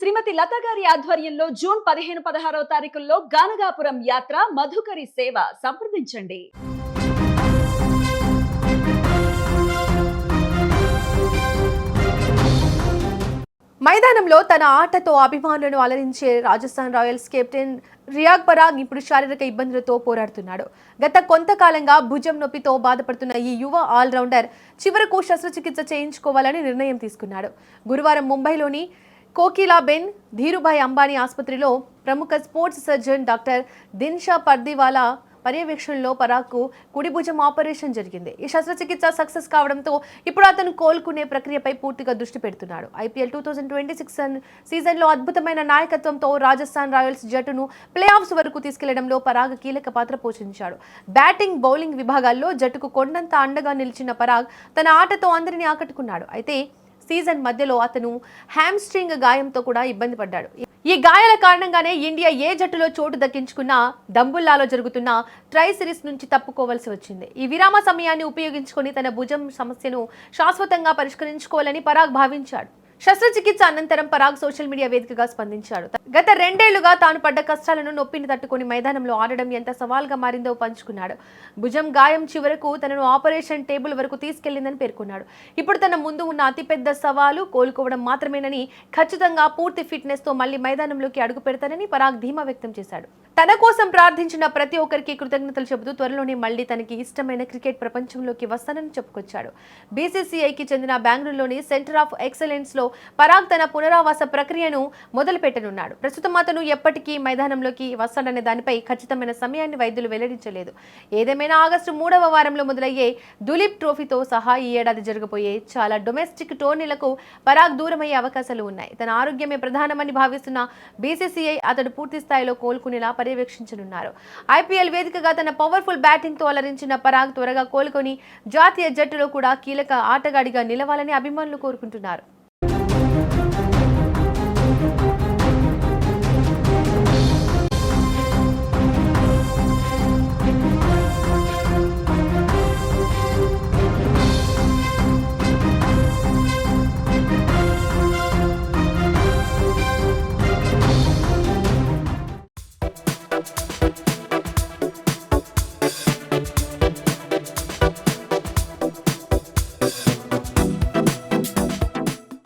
శ్రీమతి లత గారి ఆధ్వర్యంలో జూన్ 15-16 తారీఖుల్లో గానగాపురం యాత్ర మధుకరి సేవ సంప్రదించండి. మైదానంలో తన ఆటతో అభిమానులను అలరించే రాజస్థాన్ రాయల్స్ కెప్టెన్ రియాగ్ పరాగ్ ఇప్పుడు శారీరక ఇబ్బందులతో పోరాడుతున్నాడు. గత కొంతకాలంగా భుజం నొప్పితో బాధపడుతున్న ఈ యువ ఆల్రౌండర్ చివరకు శస్త్రచికిత్స చేయించుకోవాలని నిర్ణయం తీసుకున్నాడు. గురువారం ముంబైలోని కోకిలాబెన్ ధీరుభాయ్ అంబానీ ఆసుపత్రిలో ప్రముఖ sports surgeon doctor Dinshaw Pardiwala పర్యవేక్షణలో పరాగ్కు కుడి భుజం ఆపరేషన్ జరిగింది. ఈ శస్త్రచికిత్స సక్సెస్ కావడంతో ఇప్పుడు అతను కోలుకునే ప్రక్రియపై పూర్తిగా దృష్టి పెడుతున్నాడు. ఐపీఎల్ 2026 సీజన్లో అద్భుతమైన నాయకత్వంతో రాజస్థాన్ రాయల్స్ జట్టును ప్లే ఆఫ్స్ వరకు తీసుకెళ్లడంలో పరాగ్ కీలక పాత్ర పోషించాడు. బ్యాటింగ్, బౌలింగ్ విభాగాల్లో జట్టుకు కొండంత అండగా నిలిచిన పరాగ్ తన ఆటతో అందరినీ ఆకట్టుకున్నాడు. అయితే సీజన్ మధ్యలో అతను హ్యామ్స్ట్రింగ్ గాయంతో కూడా ఇబ్బంది పడ్డాడు. ఈ గాయాల కారణంగానే ఇండియా ఏ జట్టులో చోటు దక్కించుకున్నా దంబుల్లాలో జరుగుతున్న ట్రై సిరీస్ నుంచి తప్పుకోవాల్సి వచ్చింది. ఈ విరామ సమయాన్ని ఉపయోగించుకొని తన భుజం సమస్యను శాశ్వతంగా పరిష్కరించుకోవాలని పరాగ్ భావించాడు. శస్త్రచికిత్స అనంతరం పరాగ్ సోషల్ మీడియా వేదికగా స్పందించాడు. గత 2 ఏళ్లుగా తాను పడ్డ కష్టాలను, నొప్పిని తట్టుకుని మైదానంలో ఆడడం ఎంత సవాల్గా మారిందో పంచుకున్నాడు. భుజం గాయం చివరకు తనను ఆపరేషన్ టేబుల్ వరకు తీసుకెళ్లిందని పేర్కొన్నాడు. ఇప్పుడు తన ముందు ఉన్న అతిపెద్ద సవాలు కోలుకోవడం మాత్రమేనని, ఖచ్చితంగా పూర్తి ఫిట్నెస్ తో మళ్లీ మైదానంలోకి అడుగు పెడతానని పరాగ్ ధీమా వ్యక్తం చేశాడు. తన కోసం ప్రార్థించిన ప్రతి ఒక్కరికి కృతజ్ఞతలు చెబుతూ త్వరలోనే మళ్లీ తనకి ఇష్టమైన క్రికెట్ ప్రపంచంలోకి వస్తానని చెప్పుకొచ్చాడు. బీసీసీఐకి చెందిన బెంగళూరులోని సెంటర్ ఆఫ్ ఎక్సలెన్స్ లో పరాగ్ తన పునరావాస ప్రక్రియను మొదలు పెట్టనున్నాడు. ప్రస్తుతం అతను ఎప్పటికీ మైదానంలోకి వస్తాడనే దానిపై ఖచ్చితమైన సమయాన్ని వైద్యులు వెల్లడించలేదు. ఏదేమైనా ఆగస్టు 3వ వారంలో మొదలయ్యే దులీప్ ట్రోఫీతో సహా ఈ ఏడాది జరగబోయే చాలా డొమెస్టిక్ టోర్నీలకు పరాగ్ దూరమయ్యే అవకాశాలు ఉన్నాయి. తన ఆరోగ్యమే ప్రధానమని భావిస్తున్న బీసీసీఐ అతడు పూర్తి స్థాయిలో కోలుకునేలా పర్యవేక్షించనున్నారు. ఐపీఎల్ వేదికగా తన పవర్ఫుల్ బ్యాటింగ్ తో అలరించిన పరాగ్ త్వరగా కోలుకొని జాతీయ జట్టులో కూడా కీలక ఆటగాడిగా నిలవాలని అభిమానులు కోరుకుంటున్నారు.